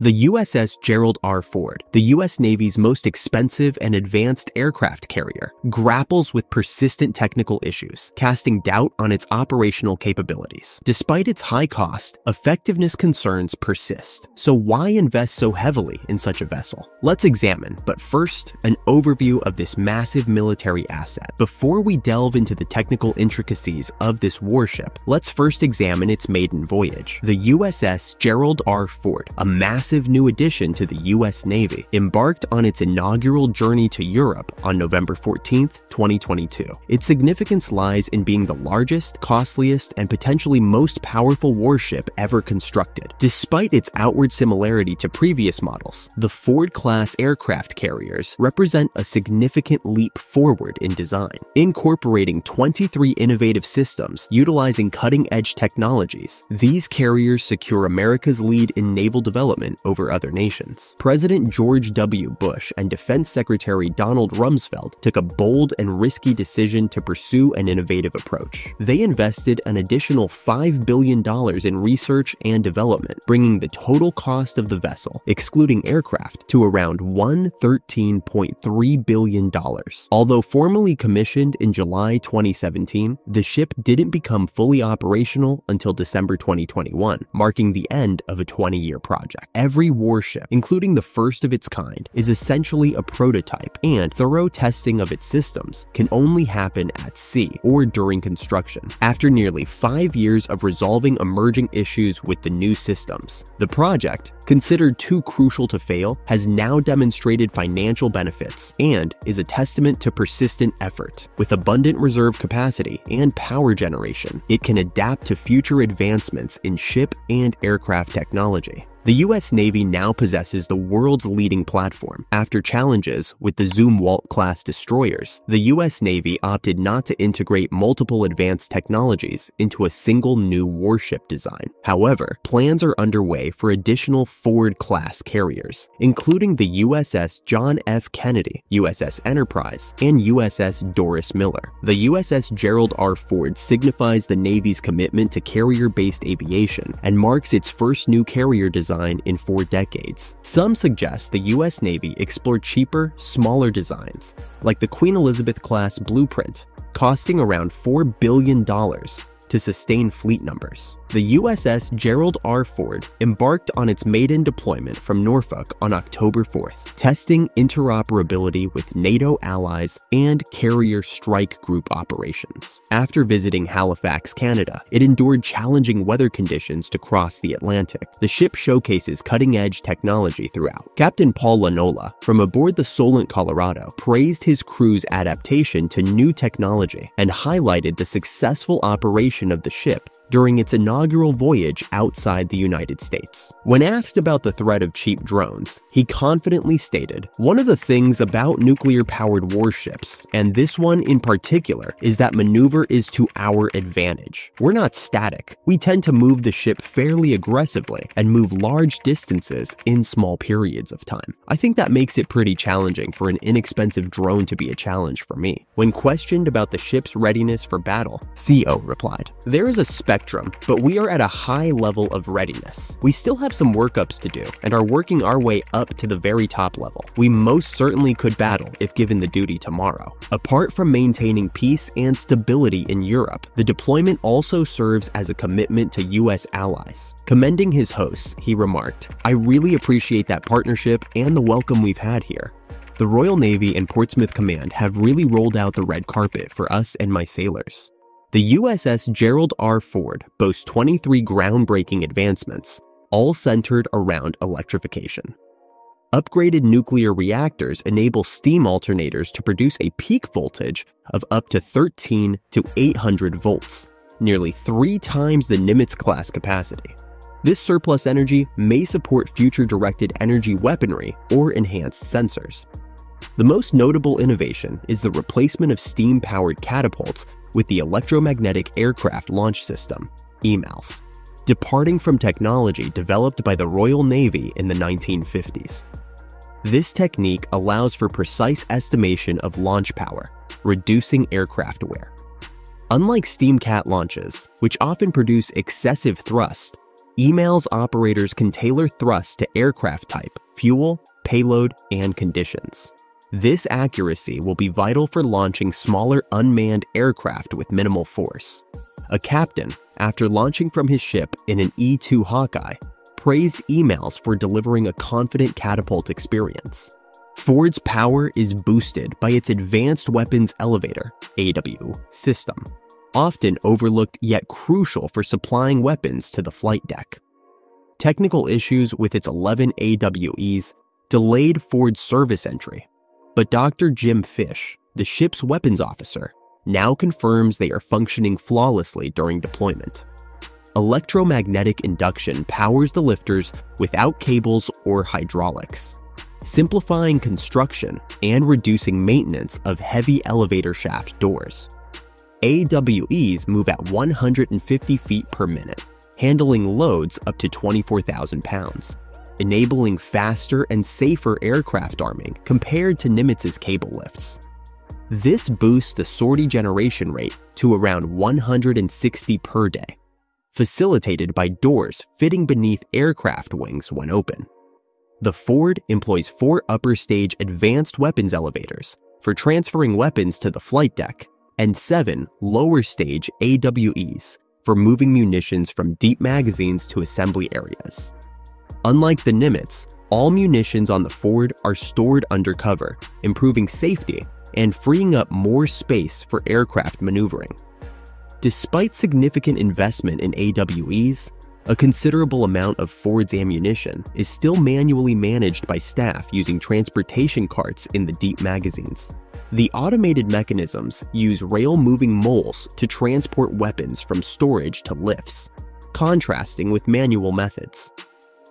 The USS Gerald R Ford, the U.S. Navy's most expensive and advanced aircraft carrier, grapples with persistent technical issues, casting doubt on its operational capabilities. Despite its high cost, effectiveness concerns persist. So why invest so heavily in such a vessel? Let's examine, but first, an overview of this massive military asset. Before we delve into the technical intricacies of this warship, let's first examine its maiden voyage. The USS Gerald R Ford, a massive new addition to the U.S. Navy, embarked on its inaugural journey to Europe on November 14, 2022. Its significance lies in being the largest, costliest, and potentially most powerful warship ever constructed. Despite its outward similarity to previous models, the Ford-class aircraft carriers represent a significant leap forward in design, incorporating 23 innovative systems utilizing cutting-edge technologies. These carriers secure America's lead in naval development over other nations. President George W. Bush and Defense Secretary Donald Rumsfeld took a bold and risky decision to pursue an innovative approach. They invested an additional $5 billion in research and development, bringing the total cost of the vessel, excluding aircraft, to around $113.3 billion. Although formally commissioned in July 2017, the ship didn't become fully operational until December 2021, marking the end of a 20-year project. Every warship, including the first of its kind, is essentially a prototype, and thorough testing of its systems can only happen at sea or during construction. After nearly 5 years of resolving emerging issues with the new systems, the project, considered too crucial to fail, has now demonstrated financial benefits and is a testament to persistent effort. With abundant reserve capacity and power generation, it can adapt to future advancements in ship and aircraft technology. The U.S. Navy now possesses the world's leading platform. After challenges with the Zumwalt-class destroyers, the U.S. Navy opted not to integrate multiple advanced technologies into a single new warship design. However, plans are underway for additional Ford-class carriers, including the USS John F. Kennedy, USS Enterprise, and USS Doris Miller. The USS Gerald R. Ford signifies the Navy's commitment to carrier-based aviation and marks its first new carrier design in 4 decades. Some suggest the U.S. Navy explored cheaper, smaller designs, like the Queen Elizabeth-class blueprint, costing around $4 billion to sustain fleet numbers. The USS Gerald R. Ford embarked on its maiden deployment from Norfolk on October 4th, testing interoperability with NATO allies and carrier strike group operations. After visiting Halifax, Canada, it endured challenging weather conditions to cross the Atlantic. The ship showcases cutting-edge technology throughout. Captain Paul Lanola, from aboard the Solent, Colorado, praised his crew's adaptation to new technology and highlighted the successful operation of the ship during its inaugural voyage outside the United States. When asked about the threat of cheap drones, he confidently stated, "One of the things about nuclear-powered warships, and this one in particular, is that maneuver is to our advantage. We're not static. We tend to move the ship fairly aggressively and move large distances in small periods of time. I think that makes it pretty challenging for an inexpensive drone to be a challenge for me." When questioned about the ship's readiness for battle, CO replied, "There is a spectrum, but we are at a high level of readiness. We still have some workups to do and are working our way up to the very top level. We most certainly could battle if given the duty tomorrow." Apart from maintaining peace and stability in Europe, the deployment also serves as a commitment to U.S. allies. Commending his hosts, he remarked, "I really appreciate that partnership and the welcome we've had here. The Royal Navy and Portsmouth Command have really rolled out the red carpet for us and my sailors." The USS Gerald R. Ford boasts 23 groundbreaking advancements, all centered around electrification. Upgraded nuclear reactors enable steam alternators to produce a peak voltage of up to 13 to 800 volts, nearly 3 times the Nimitz-class capacity. This surplus energy may support future directed energy weaponry or enhanced sensors. The most notable innovation is the replacement of steam-powered catapults with the Electromagnetic Aircraft Launch System, EMALS, departing from technology developed by the Royal Navy in the 1950s. This technique allows for precise estimation of launch power, reducing aircraft wear. Unlike steam cat launches, which often produce excessive thrust, emails operators can tailor thrust to aircraft type, fuel, payload, and conditions. This accuracy will be vital for launching smaller unmanned aircraft with minimal force. A captain, after launching from his ship in an E-2 Hawkeye, praised emails for delivering a confident catapult experience. Ford's power is boosted by its Advanced Weapons Elevator (AW) system, often overlooked yet crucial for supplying weapons to the flight deck. Technical issues with its 11 AWEs delayed Ford's service entry, but Dr. Jim Fish, the ship's weapons officer, now confirms they are functioning flawlessly during deployment. Electromagnetic induction powers the lifters without cables or hydraulics, simplifying construction and reducing maintenance of heavy elevator shaft doors. AWEs move at 150 feet per minute, handling loads up to 24,000 pounds, enabling faster and safer aircraft arming compared to Nimitz's cable lifts. This boosts the sortie generation rate to around 160 per day, facilitated by doors fitting beneath aircraft wings when open. The Ford employs 4 upper stage advanced weapons elevators for transferring weapons to the flight deck and 7 lower stage AWEs for moving munitions from deep magazines to assembly areas. Unlike the Nimitz, all munitions on the Ford are stored undercover, improving safety and freeing up more space for aircraft maneuvering. Despite significant investment in AWEs, a considerable amount of Ford's ammunition is still manually managed by staff using transportation carts in the deep magazines. The automated mechanisms use rail-moving moles to transport weapons from storage to lifts, contrasting with manual methods.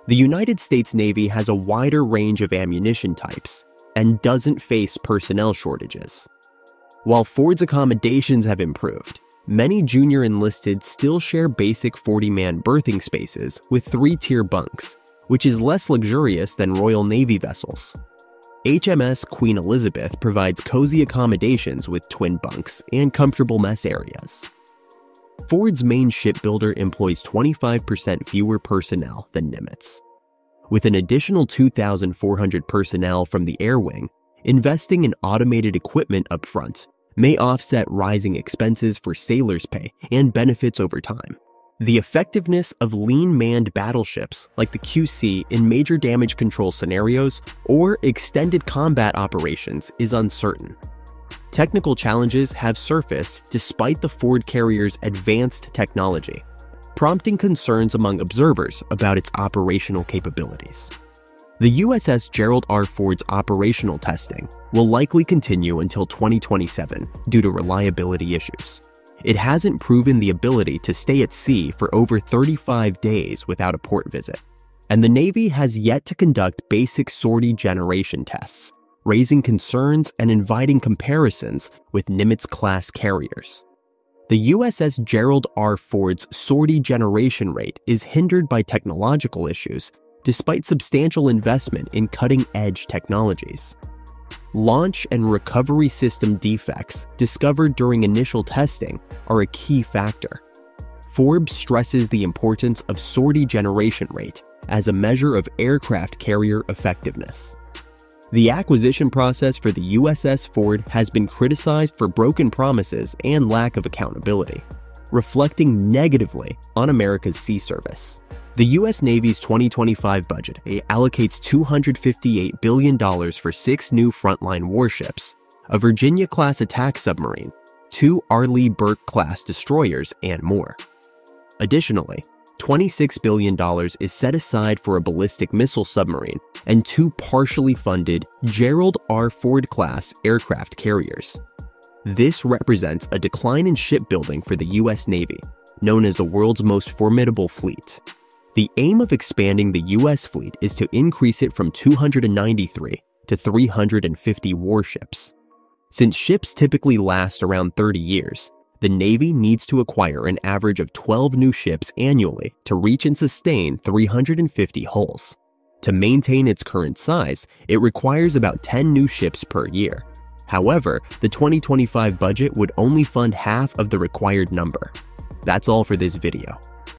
The United States Navy has a wider range of ammunition types and doesn't face personnel shortages. While Ford's accommodations have improved, many junior enlisted still share basic 40-man berthing spaces with 3-tier bunks, which is less luxurious than Royal Navy vessels. HMS Queen Elizabeth provides cozy accommodations with twin bunks and comfortable mess areas. Ford's main shipbuilder employs 25% fewer personnel than Nimitz. With an additional 2,400 personnel from the Air Wing, investing in automated equipment up front may offset rising expenses for sailors' pay and benefits over time. The effectiveness of lean manned battleships like the QC in major damage control scenarios or extended combat operations is uncertain. Technical challenges have surfaced despite the Ford carrier's advanced technology, prompting concerns among observers about its operational capabilities. The USS Gerald R Ford's operational testing will likely continue until 2027 due to reliability issues. It hasn't proven the ability to stay at sea for over 35 days without a port visit, and the Navy has yet to conduct basic sortie generation tests, raising concerns and inviting comparisons with Nimitz-class carriers. The USS Gerald R Ford's sortie generation rate is hindered by technological issues despite substantial investment in cutting-edge technologies. Launch and recovery system defects discovered during initial testing are a key factor. Forbes stresses the importance of sortie generation rate as a measure of aircraft carrier effectiveness. The acquisition process for the USS Ford has been criticized for broken promises and lack of accountability, reflecting negatively on America's sea service. The U.S. Navy's 2025 budget allocates $258 billion for 6 new frontline warships, a Virginia-class attack submarine, 2 Arleigh Burke-class destroyers, and more. Additionally, $26 billion is set aside for a ballistic missile submarine and 2 partially funded Gerald R Ford-class aircraft carriers. This represents a decline in shipbuilding for the U.S. Navy, known as the world's most formidable fleet. The aim of expanding the U.S. fleet is to increase it from 293 to 350 warships. Since ships typically last around 30 years, the Navy needs to acquire an average of 12 new ships annually to reach and sustain 350 hulls. To maintain its current size, it requires about 10 new ships per year. However, the 2025 budget would only fund half of the required number. That's all for this video.